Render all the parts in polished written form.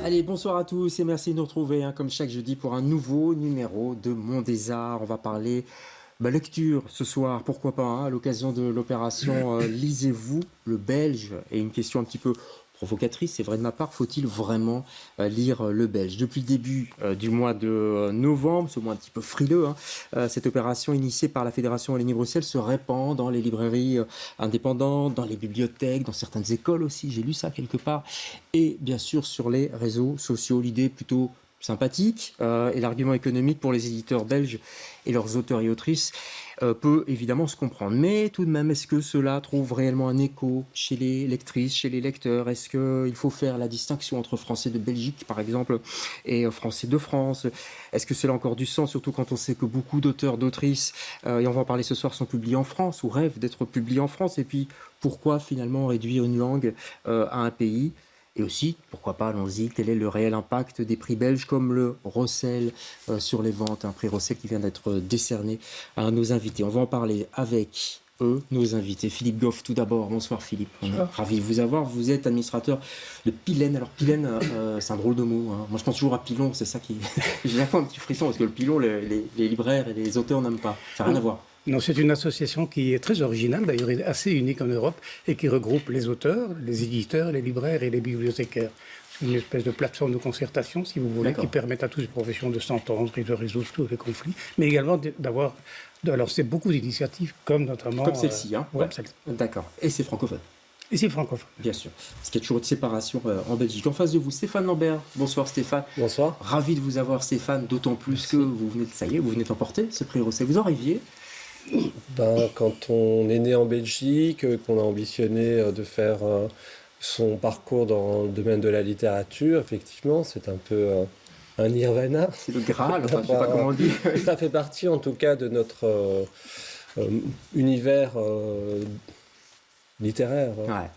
Allez, bonsoir à tous et merci de nous retrouver comme chaque jeudi pour un nouveau numéro de Monde des Arts. On va parler lecture ce soir, pourquoi pas, à l'occasion de l'opération Lisez-vous le Belge. Et une question un petit peu provocatrice, c'est vrai de ma part, faut-il vraiment lire le Belge? Depuis le début du mois de novembre, ce mois un petit peu frileux, cette opération initiée par la Fédération Wallonie-Bruxelles se répand dans les librairies indépendantes, dans les bibliothèques, dans certaines écoles aussi, j'ai lu ça quelque part, et bien sûr sur les réseaux sociaux. L'idée plutôt sympathique et l'argument économique pour les éditeurs belges et leurs auteurs et autrices peut évidemment se comprendre. Mais tout de même, est-ce que cela trouve réellement un écho chez les lectrices, chez les lecteurs? Est-ce qu'il faut faire la distinction entre français de Belgique, par exemple, et français de France? Est-ce que cela a encore du sens, surtout quand on sait que beaucoup d'auteurs, d'autrices, et on va en parler ce soir, sont publiés en France ou rêvent d'être publiés en France? Et puis, pourquoi finalement réduire une langue à un pays? Et aussi, pourquoi pas, allons-y, quel est le réel impact des prix belges comme le Rossel sur les ventes, un prix Rossel qui vient d'être décerné à nos invités. On va en parler avec eux, nos invités. Philippe Goff, tout d'abord. Bonsoir Philippe, on est ravi de vous avoir. Vous êtes administrateur de Pilène. Alors Pilène, c'est un drôle de mot. Moi je pense toujours à Pilon, c'est ça qui... J'ai un petit frisson parce que le Pilon, les libraires et les auteurs n'aiment pas. Ça n'a rien à voir. Non, c'est une association qui est très originale, d'ailleurs assez unique en Europe, et qui regroupe les auteurs, les éditeurs, les libraires et les bibliothécaires. C'est une espèce de plateforme de concertation, si vous voulez, qui permet à toutes les professions de s'entendre et de résoudre tous les conflits, mais également d'avoir... Alors, c'est beaucoup d'initiatives, comme notamment... Comme celle-ci, ouais, celle-ci. D'accord. Et c'est francophone. Et c'est francophone. Bien sûr. Parce qu'il y a toujours une séparation en Belgique. En face de vous, Stéphane Lambert. Bonsoir Stéphane. Bonsoir. Ravi de vous avoir Stéphane, d'autant plus que vous venez d'emporter ce prix Rossel. Vous en rêviez? Quand on est né en Belgique, qu'on a ambitionné de faire son parcours dans le domaine de la littérature, effectivement, c'est un peu un nirvana. C'est le Graal, enfin, je ne sais pas comment on dit. Ça fait partie en tout cas de notre univers littéraire. Ouais.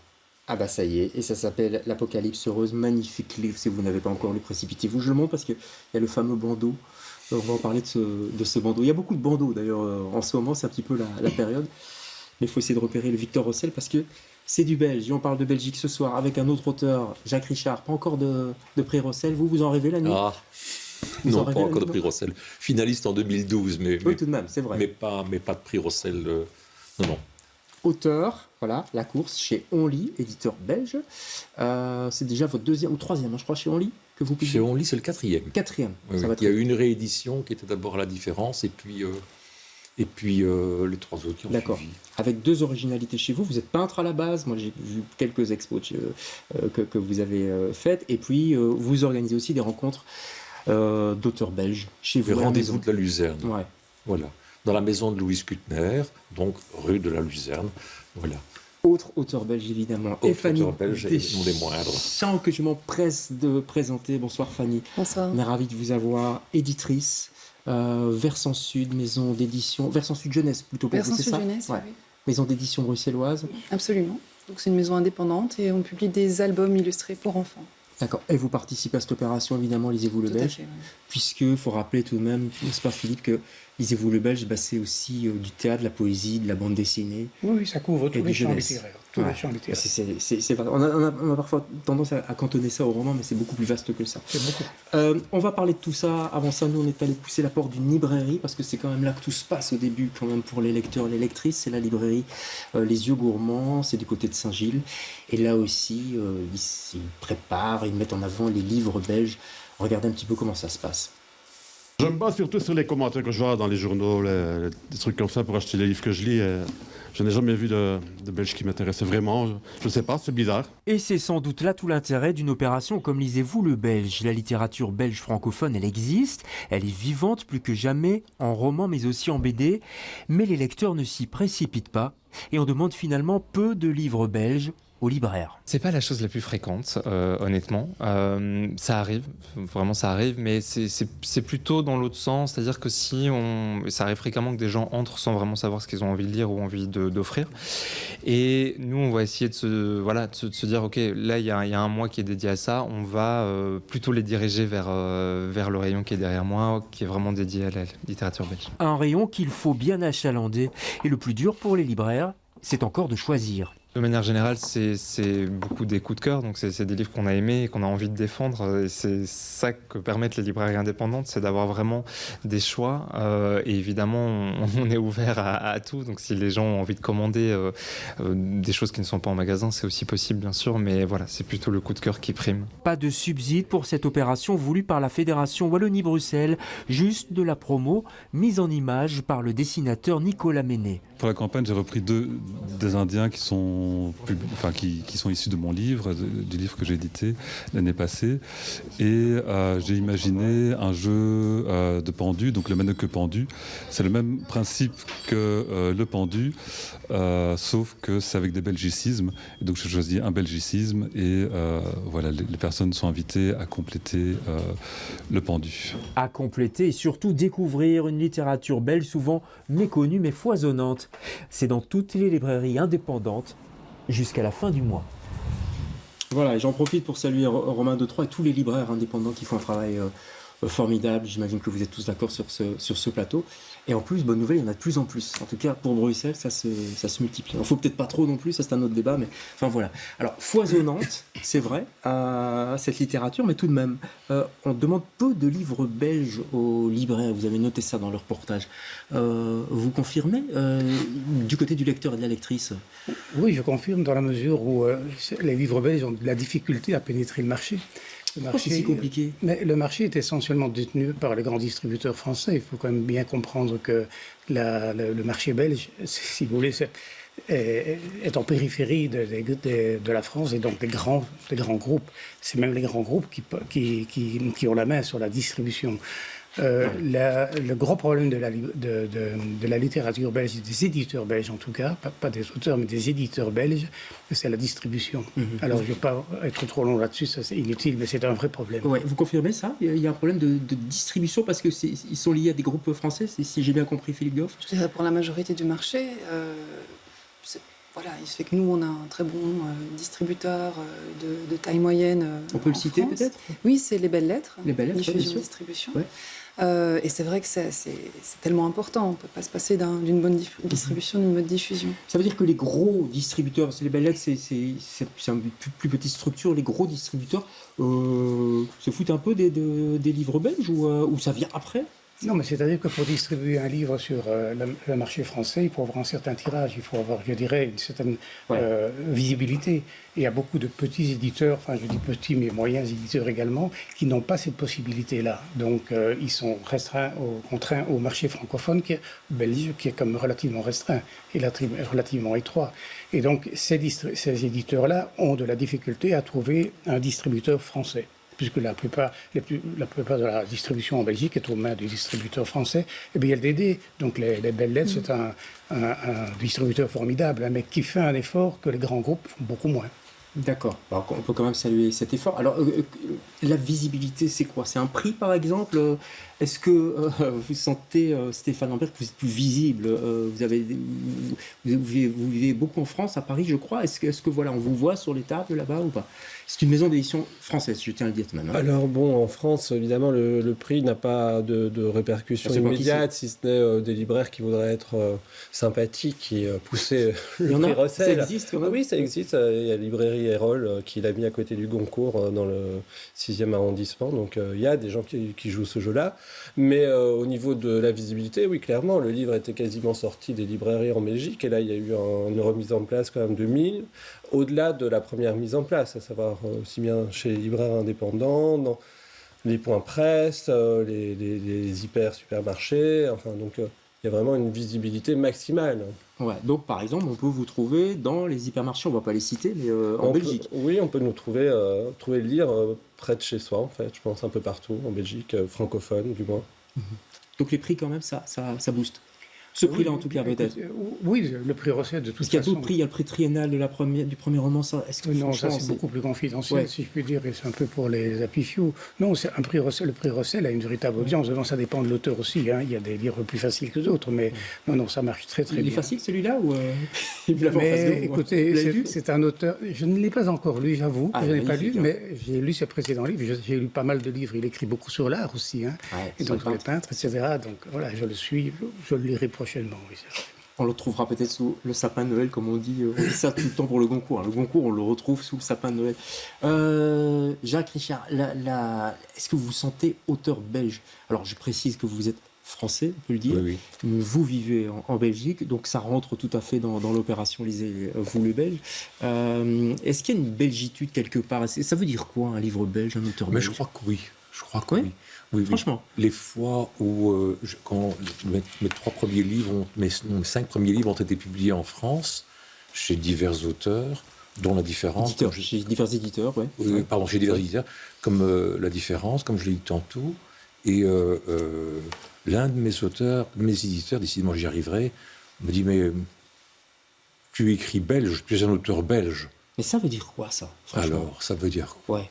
Ah bah ça y est, et ça s'appelle L'Apocalypse heureuse, magnifique livre. Si vous n'avez pas encore lu, précipitez-vous. Je le montre parce qu'il y a le fameux bandeau. On va en parler de ce bandeau. Il y a beaucoup de bandeaux d'ailleurs en ce moment, c'est un petit peu la période. Mais il faut essayer de repérer le Victor Rossel parce que c'est du belge. Et on parle de Belgique ce soir avec un autre auteur, Jacques Richard. Pas encore de prix Rossel. Vous en rêvez la nuit? Non, pas encore de prix Rossel. Finaliste en 2012, mais oui, tout de même, c'est vrai. Mais pas de prix Rossel. Non. Auteur, voilà, la course chez Onlit, éditeur belge. C'est déjà votre deuxième ou troisième, je crois, chez Onlit que vous publiez. Chez Onlit, c'est le quatrième. Quatrième. Oui, ça va il y a eu une réédition qui était d'abord La Différence, et puis les trois autres qui ont D'accord. suivi. Avec deux originalités chez vous. Vous êtes peintre à la base. Moi, j'ai vu quelques expos que vous avez faites. Et puis, vous organisez aussi des rencontres d'auteurs belges chez vous. Le rendez-vous de la Luzerne. Ouais. Voilà. Dans la maison de Louise Kuttner, donc rue de la Luzerne. Voilà. Autre auteur belge, évidemment. Autre auteur belge, et non des moindres. Sans que je m'empresse de présenter. Bonsoir Fanny. Bonsoir. On est ravis de vous avoir. Éditrice, Versant Sud, maison d'édition... Versant Sud Jeunesse, plutôt pour Versant vous, c'est Sud ça? Jeunesse, ouais. Oui. Maison d'édition bruxelloise. Absolument. Donc c'est une maison indépendante et on publie des albums illustrés pour enfants. D'accord. Et vous participez à cette opération, évidemment, Lisez-vous le Belge, fait, oui. Puisque, faut rappeler tout de même, n'est-ce pas Philippe, que Lisez-vous le Belge, c'est aussi du théâtre, de la poésie, de la bande dessinée. Oui, ça couvre tous les champs jeunesse. littéraires. C'est vrai. On a parfois tendance à cantonner ça au roman, mais c'est beaucoup plus vaste que ça. C'est beaucoup. On va parler de tout ça. Avant ça, nous, on est allé pousser la porte d'une librairie, parce que c'est quand même là que tout se passe au début, quand même, pour les lecteurs et les lectrices. C'est la librairie Les Yeux Gourmands, c'est du côté de Saint-Gilles. Et là aussi, ils préparent, ils mettent en avant les livres belges. Regardez un petit peu comment ça se passe. Je me base surtout sur les commentaires que je vois dans les journaux, des trucs comme ça pour acheter les livres que je lis. Je n'ai jamais vu de Belge qui m'intéressait vraiment. Je ne sais pas, c'est bizarre. Et c'est sans doute là tout l'intérêt d'une opération comme Lisez-vous le Belge. La littérature belge francophone, elle existe, elle est vivante plus que jamais, en roman mais aussi en BD. Mais les lecteurs ne s'y précipitent pas et on demande finalement peu de livres belges aux libraires. C'est pas la chose la plus fréquente, honnêtement. Ça arrive, vraiment ça arrive, mais c'est plutôt dans l'autre sens, c'est-à-dire que ça arrive fréquemment que des gens entrent sans vraiment savoir ce qu'ils ont envie de lire ou envie d'offrir. Et nous, on va essayer de se dire, ok, là il y a un mois qui est dédié à ça, on va plutôt les diriger vers le rayon qui est derrière moi, qui est vraiment dédié à la littérature belge. Un rayon qu'il faut bien achalander. Et le plus dur pour les libraires, c'est encore de choisir. De manière générale, c'est beaucoup des coups de cœur, donc c'est des livres qu'on a aimés et qu'on a envie de défendre. Et c'est ça que permettent les librairies indépendantes, c'est d'avoir vraiment des choix. Et évidemment, on est ouvert à tout. Donc si les gens ont envie de commander des choses qui ne sont pas en magasin, c'est aussi possible, bien sûr. Mais voilà, c'est plutôt le coup de cœur qui prime. Pas de subside pour cette opération voulue par la Fédération Wallonie-Bruxelles, juste de la promo mise en image par le dessinateur Nicolas Ménet. Pour la campagne, j'ai repris des Indiens qui sont issus de mon livre, du livre que j'ai édité l'année passée. Et j'ai imaginé un jeu de pendu, donc le Mannequin pendu. C'est le même principe que le pendu, sauf que c'est avec des belgicismes. Et donc j'ai choisi un belgicisme et voilà, les personnes sont invitées à compléter le pendu. À compléter et surtout découvrir une littérature belge souvent méconnue mais foisonnante. C'est dans toutes les librairies indépendantes jusqu'à la fin du mois. Voilà, et j'en profite pour saluer Romain Detroy et tous les libraires indépendants qui font un travail formidable. J'imagine que vous êtes tous d'accord sur ce plateau. Et en plus, bonne nouvelle, il y en a de plus en plus. En tout cas, pour Bruxelles, ça se multiplie. Il ne faut peut-être pas trop non plus, ça c'est un autre débat, mais enfin voilà. Alors, foisonnante, c'est vrai, cette littérature, mais tout de même, on demande peu de livres belges aux libraires. Vous avez noté ça dans le reportage. Vous confirmez du côté du lecteur et de la lectrice? Oui, je confirme dans la mesure où les livres belges ont de la difficulté à pénétrer le marché. Pourquoi c'est si compliqué? Mais le marché est essentiellement détenu par les grands distributeurs français. Il faut quand même bien comprendre que le marché belge, si vous voulez, est en périphérie de la France et donc des grands groupes. C'est même les grands groupes qui ont la main sur la distribution. Le gros problème de la littérature belge, des éditeurs belges en tout cas, pas des auteurs, mais des éditeurs belges, c'est la distribution. Alors je ne vais pas être trop long là-dessus, ça c'est inutile, mais c'est un vrai problème. Ouais, vous confirmez ça? Il y a un problème de distribution parce qu'ils sont liés à des groupes français, si j'ai bien compris, Philippe Goff? Je dirais pour la majorité du marché, voilà, il se fait que nous, on a un très bon distributeur de taille moyenne. On peut le citer France. peut-être? Oui, c'est les Belles Lettres. Les Belles Lettres, diffusion, bien sûr. distribution. Ouais. Et c'est vrai que c'est tellement important. On ne peut pas se passer d'une bonne distribution, d'une bonne diffusion. Ça veut dire que les gros distributeurs, parce que les Belles Lettres, c'est une plus petite structure, les gros distributeurs se foutent un peu des livres belges ou ça vient après? Non, mais c'est-à-dire que pour distribuer un livre sur le marché français, il faut avoir un certain tirage, il faut avoir, je dirais, une certaine visibilité. Et il y a beaucoup de petits éditeurs, enfin je dis petits mais moyens éditeurs également, qui n'ont pas cette possibilité-là. Donc ils sont contraints au marché francophone belge, qui est comme relativement restreint et relativement étroit. Et donc ces éditeurs-là ont de la difficulté à trouver un distributeur français, puisque la plupart de la distribution en Belgique est aux mains des distributeurs français, et bien LDD, donc les Belles Lettres, c'est un distributeur formidable, mais qui fait un effort que les grands groupes font beaucoup moins. D'accord. Alors, on peut quand même saluer cet effort. Alors, la visibilité, c'est quoi? C'est un prix, par exemple? Est-ce que vous sentez, Stéphane Lambert, que vous êtes plus visible? Vous vivez beaucoup en France, à Paris, je crois. Est-ce que voilà, on vous voit sur les tables là-bas ou pas? C'est une maison d'édition française, je tiens à le dire tout de même. Hein. Alors bon, en France, évidemment, le prix n'a pas de répercussions immédiates, si ce n'est des libraires qui voudraient être sympathiques et pousser le prix recel. Ça existe quand même? Oui, ça existe. Il y a la librairie Erol qui l'a mis à côté du Goncourt dans le 6e arrondissement. Donc il y a des gens qui jouent ce jeu-là. Mais au niveau de la visibilité, oui, clairement, le livre était quasiment sorti des librairies en Belgique. Et là, il y a eu une remise en place quand même de 1000, au-delà de la première mise en place, à savoir aussi bien chez les libraires indépendants, dans les points presse, les hyper supermarchés. Enfin, donc il y a vraiment une visibilité maximale. Ouais, donc par exemple, on peut vous trouver dans les hypermarchés, on ne va pas les citer, mais en Belgique. Oui, on peut nous trouver le livre près de chez soi, en fait, je pense un peu partout, en Belgique, francophone du moins. Donc les prix quand même, ça booste. Ce prix-là, en tout cas, peut-être. Oui, le prix Rosset, de toute façon. Parce qu'il y a d'autres prix, il y a le prix triennal du premier roman. Ça, est-ce que non, ça c'est beaucoup plus confidentiel, si je puis dire, et c'est un peu pour les apifiaux. Non, c'est un prix Rosset. Le prix Rosset a une véritable audience. Bon, ça dépend de l'auteur aussi. Hein. Il y a des livres plus faciles que d'autres, mais non, ça marche très très bien. Il est facile celui-là ou mais écoutez, c'est un auteur. Je ne l'ai pas encore lu, j'avoue. Je ne l'ai pas lu, mais j'ai lu ses précédents livres. J'ai lu pas mal de livres. Il écrit beaucoup sur l'art aussi, hein. Et donc sur les peintres, etc. Donc voilà, je le suis. Je le lirai prochainement, oui. On le trouvera peut-être sous le sapin de Noël, comme on dit ça tout le temps pour le Goncourt. Le Goncourt, on le retrouve sous le sapin de Noël. Jacques Richard, est-ce que vous vous sentez auteur belge? Alors, je précise que vous êtes français, on peut le dire. Oui. Vous vivez en Belgique, donc ça rentre tout à fait dans l'opération Lisez-vous le Belge. Est-ce qu'il y a une belgitude quelque part? Ça veut dire quoi, un livre belge, un auteur belge? Mais je crois que oui. Oui. Franchement. Les fois où, quand mes 3 premiers livres, mes 5 premiers livres ont été publiés en France, chez divers auteurs, dont La Différence. Chez divers éditeurs, oui. Pardon, chez divers éditeurs, comme La Différence, comme je l'ai dit tantôt. Et l'un de mes auteurs, de mes éditeurs, décidément j'y arriverai, me dit, mais tu écris belge, tu es un auteur belge. Mais ça veut dire quoi, ça? Alors, ça veut dire quoi? Ouais.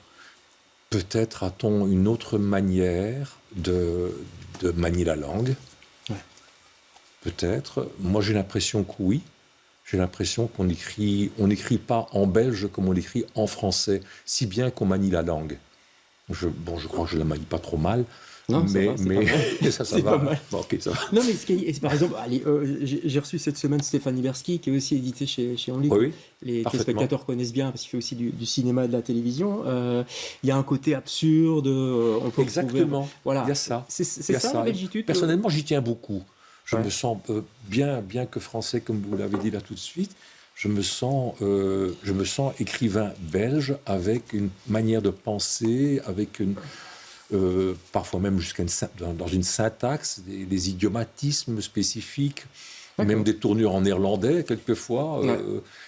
Peut-être a-t-on une autre manière de manier la langue. Ouais. Peut-être. Moi, j'ai l'impression que oui. J'ai l'impression on n'écrit pas en belge comme on l'écrit en français, si bien qu'on manie la langue. Je crois que je la manie pas trop mal. Non, mais ça va. Pas mal. Bon, okay, ça va. Non, mais par exemple, j'ai reçu cette semaine Stéphane Iberski, qui est aussi édité chez Onlit. Oui, les spectateurs connaissent bien, parce qu'il fait aussi du cinéma et de la télévision. Il y a un côté absurde. On peut exactement. Voilà. Il y a ça. C'est ça, la belgitude. Personnellement, j'y tiens beaucoup. Je me sens bien que français, comme vous l'avez dit là tout de suite. Je me sens écrivain belge avec une manière de penser, avec une parfois même dans une syntaxe, des idiomatismes spécifiques, même des tournures en néerlandais quelquefois,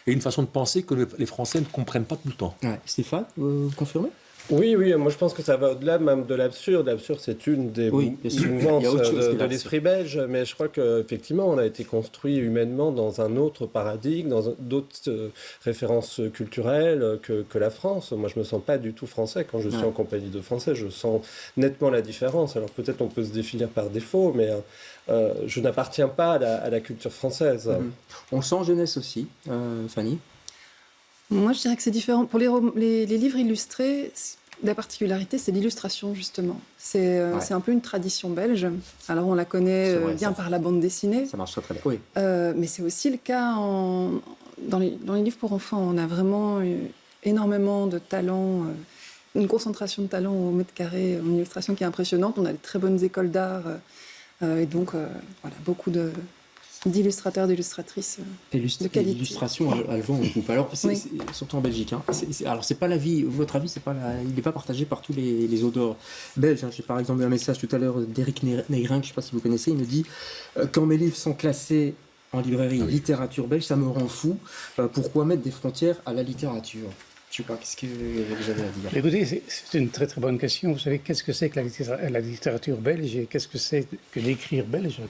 et une façon de penser que les Français ne comprennent pas tout le temps. Ouais. Stéphane, vous confirmez? Oui, moi je pense que ça va au-delà même de l'absurde. L'absurde, c'est une des mouvances de l'esprit belge, mais je crois qu'effectivement, on a été construit humainement dans un autre paradigme, dans d'autres références culturelles que la France. Moi, je me sens pas du tout français. Quand je suis en compagnie de Français, je sens nettement la différence. Alors peut-être on peut se définir par défaut, mais je n'appartiens pas à la culture française. On sent jeunesse aussi, Fanny? Moi, je dirais que c'est différent. Pour les livres illustrés, la particularité, c'est l'illustration, justement. C'est un peu une tradition belge. Alors, on la connaît bien par la bande dessinée. Ça marche très très bien. Oui. Mais c'est aussi le cas dans les livres pour enfants. On a vraiment énormément de talent, une concentration de talent au mètre carré, en illustration qui est impressionnante. On a de très bonnes écoles d'art. Et donc, beaucoup d'illustrateurs, d'illustratrices de qualité. L'illustration, elle vend en coupe. Alors, surtout en Belgique. Hein. Alors, c'est pas votre avis, il n'est pas partagé par tous les auteurs belges. Hein. J'ai par exemple eu un message tout à l'heure d'Éric Neyrin, je ne sais pas si vous connaissez, il me dit quand mes livres sont classés en librairie littérature belge, ça me rend fou. Pourquoi mettre des frontières à la littérature? Je ne sais pas, qu'est-ce que j'avais à dire? Écoutez, c'est une très très bonne question. Vous savez, qu'est-ce que c'est que la littérature belge et qu'est-ce que c'est que d'écrire belge?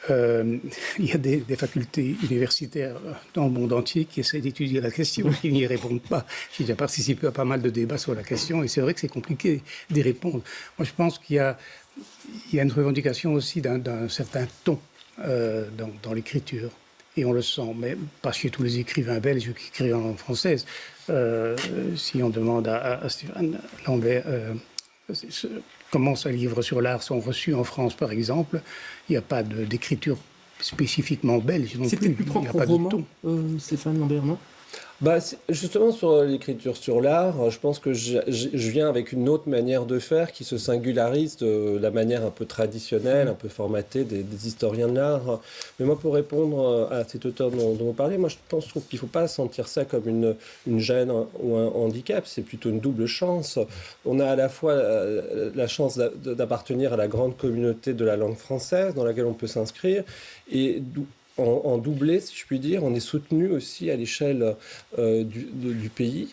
Il y a des facultés universitaires dans le monde entier qui essaient d'étudier la question, qui n'y répondent pas. J'ai déjà participé à pas mal de débats sur la question et c'est vrai que c'est compliqué d'y répondre. Moi, je pense qu'il y a une revendication aussi d'un certain ton dans l'écriture. Et on le sent, mais pas chez tous les écrivains belges qui écrivent en française. Si on demande à Stéphane Lambert comment ses livres sur l'art sont reçus en France, par exemple, il n'y a pas d'écriture spécifiquement belge non plus. C'est plus propre au roman, Stéphane Lambert, non? Justement, sur l'écriture sur l'art, je pense que je viens avec une autre manière de faire qui se singularise de la manière un peu traditionnelle, un peu formatée des historiens de l'art. Mais moi, pour répondre à cet auteur dont vous parlez, moi, je trouve qu'il ne faut pas sentir ça comme une gêne ou un handicap. C'est plutôt une double chance. On a à la fois la chance d'appartenir à la grande communauté de la langue française dans laquelle on peut s'inscrire et en doublé, si je puis dire. On est soutenu aussi à l'échelle du pays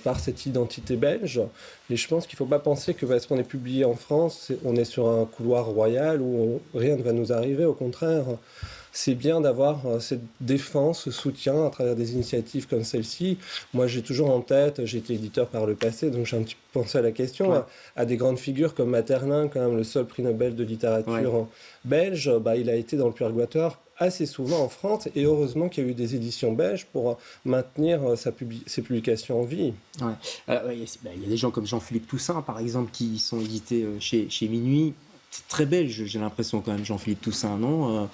par cette identité belge. Et je pense qu'il ne faut pas penser que parce qu'on est publié en France, on est sur un couloir royal où rien ne va nous arriver. Au contraire, c'est bien d'avoir cette défense, ce soutien à travers des initiatives comme celle-ci. Moi, j'ai toujours en tête, j'ai été éditeur par le passé, donc j'ai un petit peu pensé à la question, à des grandes figures comme Materlin, quand même le seul prix Nobel de littérature belge. Il a été dans le purgatoire assez souvent en France, et heureusement qu'il y a eu des éditions belges pour maintenir ses publications en vie. Il y a des gens comme Jean-Philippe Toussaint, par exemple, qui sont édités chez Minuit. C'est très belge, j'ai l'impression quand même, Jean-Philippe Toussaint, non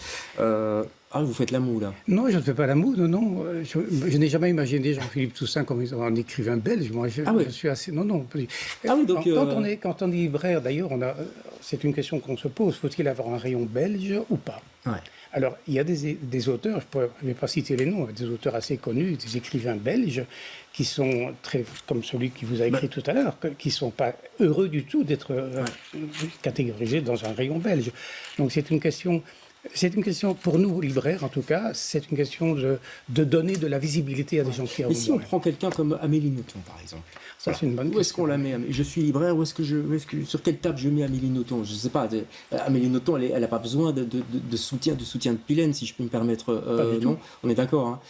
vous faites la moue, là. Non, je ne fais pas la moue, non. Je n'ai jamais imaginé Jean-Philippe Toussaint comme un écrivain belge. Moi, je suis assez... Non. Donc, quand on est libraire, d'ailleurs, c'est une question qu'on se pose. Faut-il avoir un rayon belge ou pas? Alors, il y a des auteurs, je ne vais pas citer les noms, des auteurs assez connus, des écrivains belges, qui sont très, comme celui qui vous a écrit tout à l'heure, qui ne sont pas heureux du tout d'être catégorisés dans un rayon belge. Donc, c'est une question, pour nous, libraires en tout cas, c'est une question de donner de la visibilité à des gens qui... Et si on prend quelqu'un comme Amélie Nothomb, par exemple, ça, c'est une bonne question. Où est-ce qu'on la met? Je suis libraire, sur quelle table je mets Amélie Nothomb? Je ne sais pas. Amélie Nothomb, elle n'a pas besoin de soutien de Pilène, si je peux me permettre. Non, on est d'accord.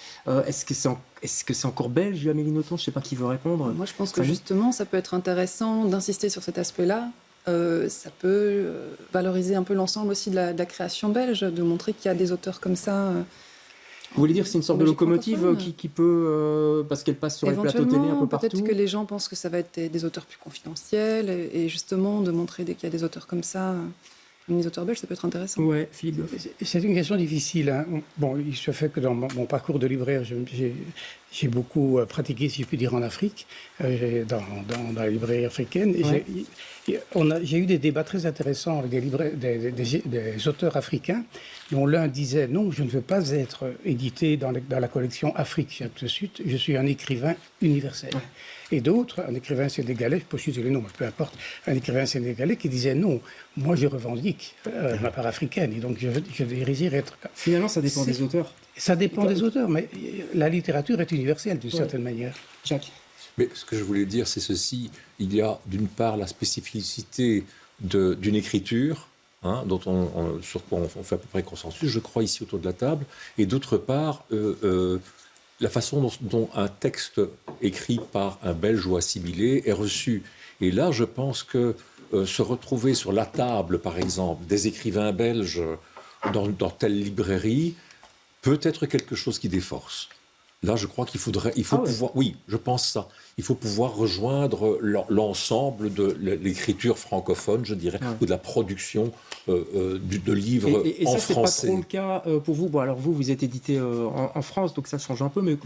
Est-ce que c'est encore belge, Amélie Nothomb? Je ne sais pas qui veut répondre. Moi, je pense que justement, ça peut être intéressant d'insister sur cet aspect-là. Ça peut valoriser un peu l'ensemble aussi de la création belge, de montrer qu'il y a des auteurs comme ça. Vous voulez dire que c'est une sorte de locomotive qui peut, parce qu'elle passe sur les plateaux télé un peu partout? Peut-être que les gens pensent que ça va être des auteurs plus confidentiels, et justement de montrer dès qu'il y a des auteurs comme ça, les auteurs belges, ça peut être intéressant. Ouais, Philippe. C'est une question difficile. Hein. Bon, il se fait que dans mon parcours de libraire, j'ai beaucoup pratiqué, si je puis dire, en Afrique, dans la librairie africaine. J'ai eu des débats très intéressants avec des auteurs africains, dont l'un disait « Non, je ne veux pas être édité dans la collection Afrique, tout de suite, je suis un écrivain universel. » Et d'autres, un écrivain sénégalais, je peux citer les noms, mais peu importe, un écrivain sénégalais qui disait « Non, moi je revendique ma part africaine, et donc je désire être... » Finalement, ça dépend des auteurs. Ça dépend des auteurs, mais la littérature est universelle d'une certaine manière. Jacques. Mais ce que je voulais dire, c'est ceci. Il y a d'une part la spécificité d'une écriture, dont sur quoi on fait à peu près consensus, je crois, ici autour de la table, et d'autre part, la façon dont un texte écrit par un Belge ou assimilé est reçu. Et là, je pense que se retrouver sur la table, par exemple, des écrivains belges dans telle librairie, peut être quelque chose qui déforce. Là, je crois qu'il faut pouvoir... Oui, je pense ça. Il faut pouvoir rejoindre l'ensemble de l'écriture francophone, je dirais, ou de la production de livres et en ça, français. C'est pas trop le cas pour vous. Bon, alors vous êtes édité en France, donc ça change un peu, mais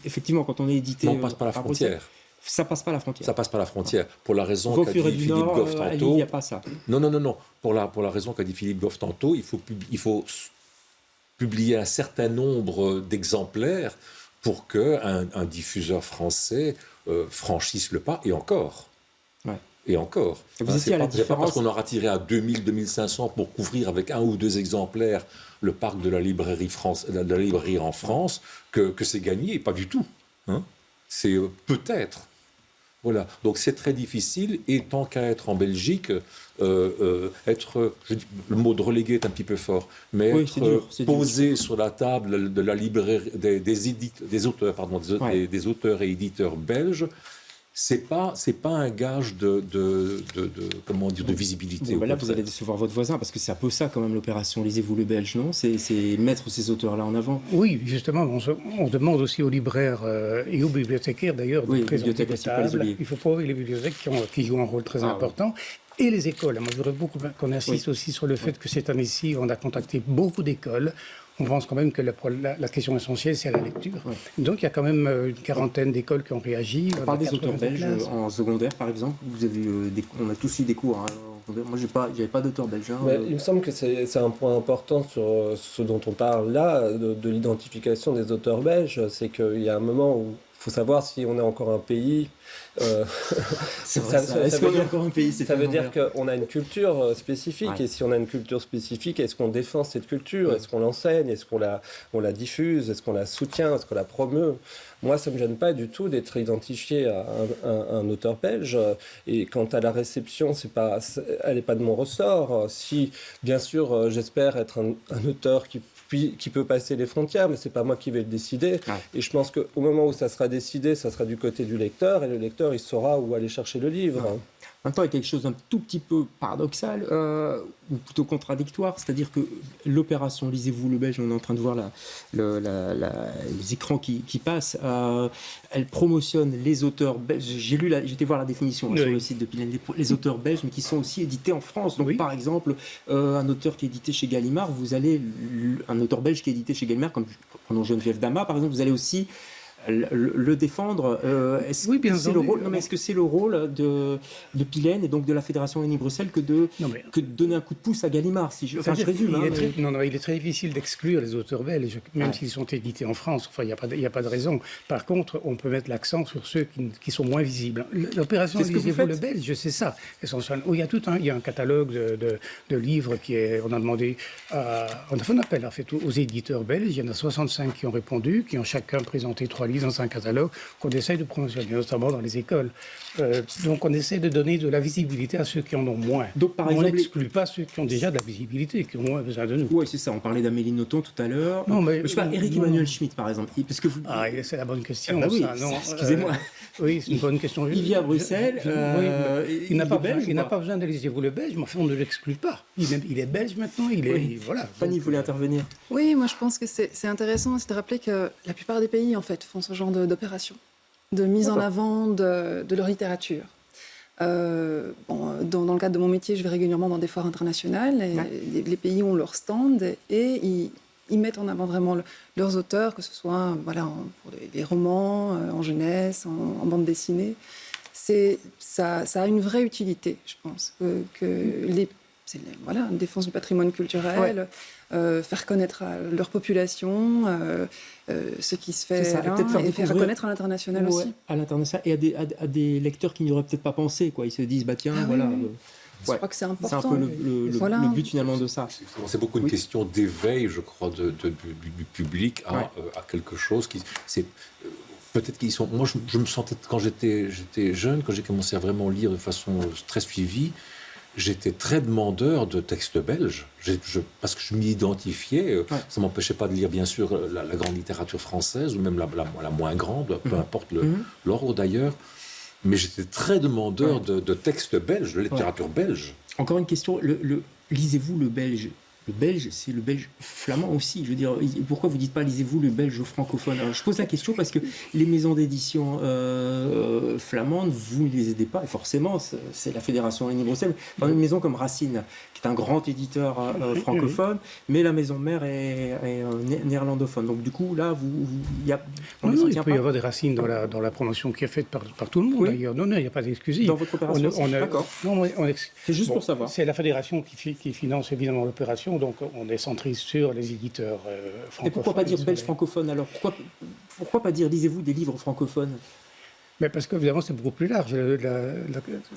effectivement, quand on est édité... Non, on passe pas la frontière. Ça passe pas la frontière. Ça passe pas la frontière. Pour la raison qu'a dit Philippe Goff tantôt... Il n'y a pas ça. Non. Pour la raison qu'a dit Philippe Goff tantôt, il faut publier un certain nombre d'exemplaires pour qu'un diffuseur français franchisse le pas, et encore. Et encore. C'est pas parce qu'on aura tiré à 2000, 2500 pour couvrir avec un ou deux exemplaires le parc de la librairie en France que c'est gagné, pas du tout. C'est peut-être. Voilà, donc c'est très difficile, et tant qu'à être en Belgique, le mot de relégué est un petit peu fort, mais posé sur la table de la librairie des auteurs et éditeurs belges, c'est pas un gage de visibilité. Là, vous allez décevoir votre voisin, parce que c'est un peu ça quand même l'opération Lisez-vous le Belge, non? C'est mettre ces auteurs-là en avant. Oui, justement, on demande aussi aux libraires et aux bibliothécaires d'ailleurs de présenter des tables. Il faut pas oublier les bibliothèques qui jouent un rôle très important. Et les écoles. Moi, je voudrais beaucoup qu'on insiste aussi sur le fait que cette année-ci, on a contacté beaucoup d'écoles. On pense quand même que la question essentielle, c'est la lecture. Donc, il y a quand même une quarantaine d'écoles qui ont réagi. On parle des auteurs belges en secondaire, par exemple. Vous avez on a tous eu des cours. Moi, j'avais pas d'auteur belge. Il me semble que c'est un point important sur ce dont on parle là, de l'identification des auteurs belges. C'est qu'il y a un moment où il faut savoir si on est encore un pays. C'est vrai, est-ce qu'on est encore un pays? Ça veut dire qu'on a une culture spécifique. Ouais. Et si on a une culture spécifique, est-ce qu'on défend cette culture? Est-ce qu'on l'enseigne? Est-ce qu'on la diffuse? Est-ce qu'on la soutient? Est-ce qu'on la promeut? Moi, ça ne me gêne pas du tout d'être identifié à un auteur belge. Et quant à la réception, elle n'est pas de mon ressort. Si, bien sûr, j'espère être un auteur qui peut passer les frontières, mais ce n'est pas moi qui vais le décider. Ouais. Et je pense qu'au moment où ça sera décidé, ça sera du côté du lecteur, et le lecteur, il saura où aller chercher le livre. Ouais. En même temps, il y a quelque chose d'un tout petit peu paradoxal, ou plutôt contradictoire, c'est-à-dire que l'opération Lisez-vous le Belge, on est en train de voir les écrans qui passent, elle promotionne les auteurs belges. J'étais voir la définition sur le site de Pilène, les auteurs belges, mais qui sont aussi édités en France. Donc, par exemple, un auteur qui est édité chez Gallimard, un auteur belge qui est édité chez Gallimard, comme prenons Geneviève Dama, par exemple, vous allez aussi le défendre. Est-ce que c'est le rôle de Pilène et donc de la Fédération Wallonie-Bruxelles que de donner un coup de pouce à Gallimard, je résume. Il est très difficile d'exclure les auteurs belges, même s'ils sont édités en France. Enfin, il n'y a pas de raison. Par contre, on peut mettre l'accent sur ceux qui sont moins visibles. L'opération Lisez-vous le Belge, c'est ça. Il y a un catalogue de livres on a demandé, on a fait un appel en fait, aux éditeurs belges. Il y en a 65 qui ont répondu, qui ont chacun présenté 3 livres dans un catalogue qu'on essaye de promotionner, notamment dans les écoles. Donc on essaie de donner de la visibilité à ceux qui en ont moins. Donc, par exemple, on n'exclut pas ceux qui ont déjà de la visibilité, qui ont moins besoin de nous. Oui, c'est ça. On parlait d'Amélie Nothomb tout à l'heure. Non, mais je sais pas, Éric Emmanuel Schmitt, par exemple. Parce que c'est la bonne question. Ah bah oui, excusez-moi. Oui, c'est une bonne question. Il vit à Bruxelles. Il n'a pas besoin de Lisez-vous le Belge, mais enfin, on ne l'exclut pas. Il est belge maintenant. Voilà. Fanny voulait intervenir. Oui, moi je pense que c'est intéressant de rappeler que la plupart des pays en fait font ce genre d'opération, de mise en avant de leur littérature. Dans le cadre de mon métier, je vais régulièrement dans des foires internationales. Et les pays ont leur stand et ils mettent en avant vraiment leurs auteurs, que ce soit pour les romans, en jeunesse, en bande dessinée. Ça a une vraie utilité, je pense. C'est une défense du patrimoine culturel, faire connaître à leur population ce qui se fait là, et faire connaître à l'international aussi. À l'international et à des lecteurs qui n'y auraient peut-être pas pensé. Ils se disent, tiens, je crois que c'est important. C'est un peu le but finalement de ça. C'est beaucoup une question d'éveil, je crois, du public à quelque chose qui... Peut-être qu'ils sont... Moi, je me sentais, quand j'étais jeune, quand j'ai commencé à vraiment lire de façon très suivie, j'étais très demandeur de textes belges, parce que je m'y identifiais. Ça ne m'empêchait pas de lire, bien sûr, la grande littérature française, ou même la moins grande, peu importe l'ordre d'ailleurs. Mais j'étais très demandeur de textes belges, de littérature belge. Encore une question, lisez-vous le belge? Le belge, c'est le belge flamand aussi. Je veux dire, pourquoi vous ne dites pas lisez-vous le belge francophone? Alors, je pose la question parce que les maisons d'édition flamandes, vous ne les aidez pas. Et forcément, c'est la Fédération Wallonie-Bruxelles. Une maison comme Racine, qui est un grand éditeur francophone, mais la maison mère est néerlandophone. Donc du coup, là, il peut y avoir des Racines dans la promotion qui est faite par tout le monde, d'ailleurs. Non, il n'y a pas d'exclusif. Dans votre opération, d'accord. C'est juste pour savoir. C'est la Fédération qui finance évidemment l'opération. Donc on est centré sur les éditeurs francophones. Et pourquoi pas dire belge francophone alors? Pourquoi pas dire lisez-vous des livres francophones? Mais parce qu'évidemment, c'est beaucoup plus large.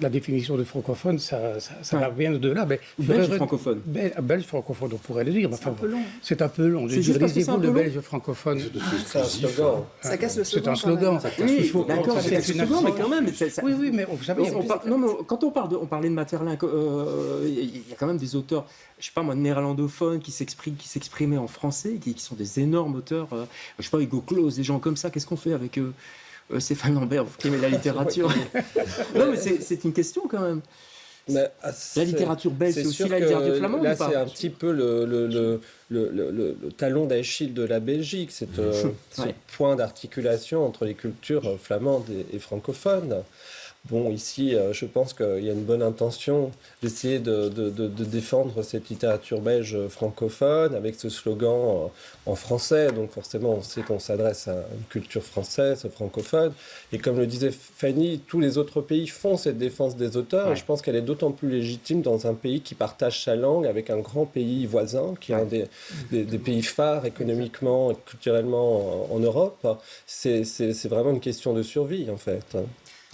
La définition de francophone, ça va bien au-delà. Belge francophone. Belge francophone, on pourrait le dire. C'est un peu long. C'est un peu long. Lisez-vous le belge francophone. C'est un slogan. Ça casse le slogan. C'est un slogan. Oui, d'accord, ça casse le slogan, mais quand même. Oui, mais vous savez... Quand on parlait de Materlin, il y a quand même des auteurs, je sais pas moi, néerlandophones qui s'exprimaient en français, qui sont des énormes auteurs. Je sais pas, Hugo Claus, des gens comme ça. Qu'est-ce qu'on fait avec eux? Stéphane Lambert, vous qui aimez la littérature. Non, mais c'est une question quand même. Mais, la littérature belge, c'est aussi la littérature flamande. Là, c'est un petit peu le talon d'Achille de la Belgique, ce point d'articulation entre les cultures flamandes et francophones. Bon, ici, je pense qu'il y a une bonne intention d'essayer de défendre cette littérature belge francophone avec ce slogan en français. Donc forcément, on sait qu'on s'adresse à une culture française, francophone. Et comme le disait Fanny, tous les autres pays font cette défense des auteurs. Ouais. Et je pense qu'elle est d'autant plus légitime dans un pays qui partage sa langue avec un grand pays voisin, qui est un des pays phares économiquement et culturellement en Europe. C'est vraiment une question de survie, en fait.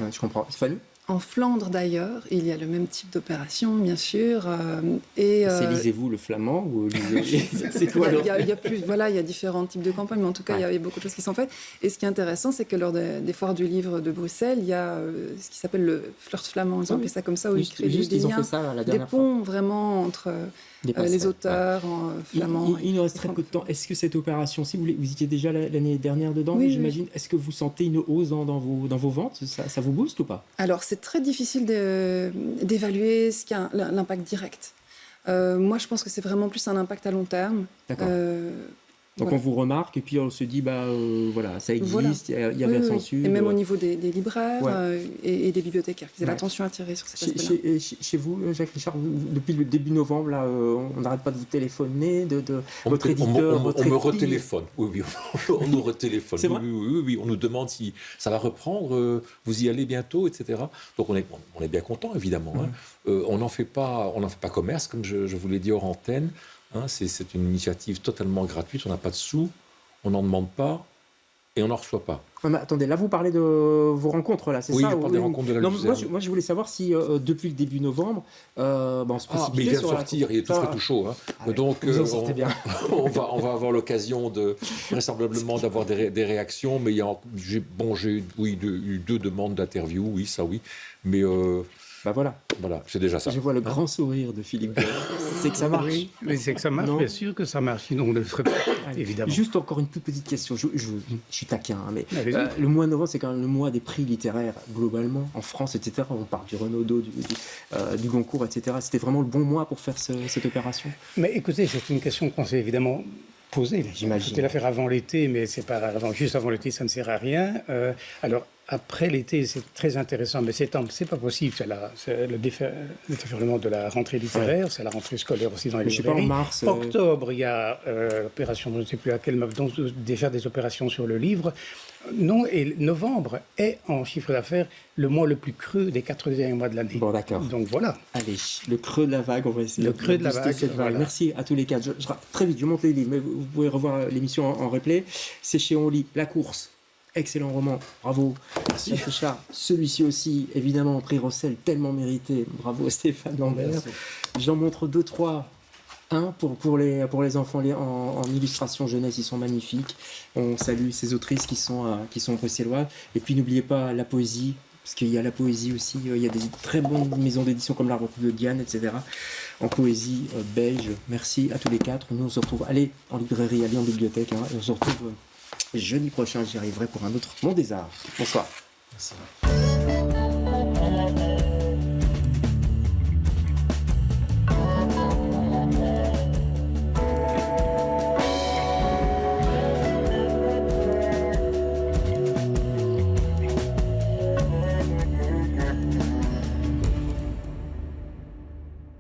Ouais, je comprends. Fanny ? En Flandre, d'ailleurs, il y a le même type d'opération, bien sûr. C'est lisez-vous le flamand ou c'est quoi alors ? Il y a différents types de campagnes, mais en tout cas, il y a beaucoup de choses qui sont faites. Et ce qui est intéressant, c'est que lors des foires du livre de Bruxelles, il y a ce qui s'appelle le flirt flamand, ils ont appelé ça comme ça, où ils créent des liens, des ponts vraiment entre les auteurs flamands. Il nous reste très peu de temps. Est-ce que cette opération, si vous étiez déjà l'année dernière dedans, oui, j'imagine, est-ce que vous sentez une hausse dans vos ventes ? Ça vous booste ou pas ? Alors, c'est très difficile d'évaluer ce qui a l'impact direct. Moi, je pense que c'est vraiment plus un impact à long terme. D'accord. Donc on vous remarque et puis on se dit, voilà, ça existe, voilà. Il y avait la censure. Et même au niveau des libraires et des bibliothécaires, qui avaient l'attention attirée sur cet aspect-là. Chez vous, Jacques Richard, depuis le début novembre, là, on n'arrête pas de vous téléphoner, votre éditeur, on me retéléphone. Oui, on nous retéléphone. C'est vrai ? Oui, on nous demande si ça va reprendre, vous y allez bientôt, etc. Donc on est bien content, évidemment. Hein. On n'en fait pas commerce, comme je vous l'ai dit hors antenne. Hein, c'est une initiative totalement gratuite, on n'a pas de sous, on n'en demande pas et on n'en reçoit pas. Mais attendez, là vous parlez de vos rencontres, là, c'est ça ? Oui, je parle des rencontres de la Luzerne. Moi je voulais savoir si depuis le début novembre, on se précipitait. Mais il vient de sortir, il est tout frais tout chaud. Hein. Donc vous en sortez bien. on va avoir l'occasion vraisemblablement d'avoir des réactions, mais j'ai eu 2 demandes d'interview, oui, ça oui, mais... Voilà, c'est déjà ça. Je vois le grand sourire de Philippe Gueule. C'est que ça marche. Oui, mais c'est que ça marche, bien sûr que ça marche, sinon on ne le ferait pas, évidemment. Juste encore une toute petite question, je suis taquin, mais le mois de novembre, c'est quand même le mois des prix littéraires, globalement, en France, etc. On parle du Renaudot, du Goncourt, etc. C'était vraiment le bon mois pour faire cette opération ? Mais écoutez, c'est une question qu'on s'est évidemment posée. J'imagine. C'était l'affaire avant l'été, mais c'est pas juste avant l'été, ça ne sert à rien. Alors, après l'été, c'est très intéressant, mais c'est pas possible. C'est le déferlement de la rentrée littéraire, c'est la rentrée scolaire aussi dans les librairies. Je sais pas, en mars... Octobre, il y a l'opération, je ne sais plus à quelle, donc de faire des opérations sur le livre. Non, et novembre est, en chiffre d'affaires, le mois le plus creux des 4 derniers mois de l'année. Bon, d'accord. Donc voilà. Allez, le creux de la vague, on va essayer de booster cette vague. Merci à tous les 4. Très vite, je monte les livres, mais vous pouvez revoir l'émission en replay. C'est chez On Lit, La Course. Excellent roman, bravo. Merci. Richard, celui-ci aussi, évidemment, prix Rossel, tellement mérité. Bravo Stéphane Lambert. Merci. J'en montre 2, 3. Un pour les enfants en illustration jeunesse, ils sont magnifiques. On salue ces autrices qui sont bruxelloises. Et puis n'oubliez pas la poésie, parce qu'il y a la poésie aussi. Il y a des très bonnes maisons d'édition comme la Revue de Diane, etc. En poésie belge. Merci à tous les 4. Nous on se retrouve, allez en librairie, allez en bibliothèque, et on se retrouve jeudi prochain. J'y arriverai pour un autre Monde des Arts. Bonsoir. Merci.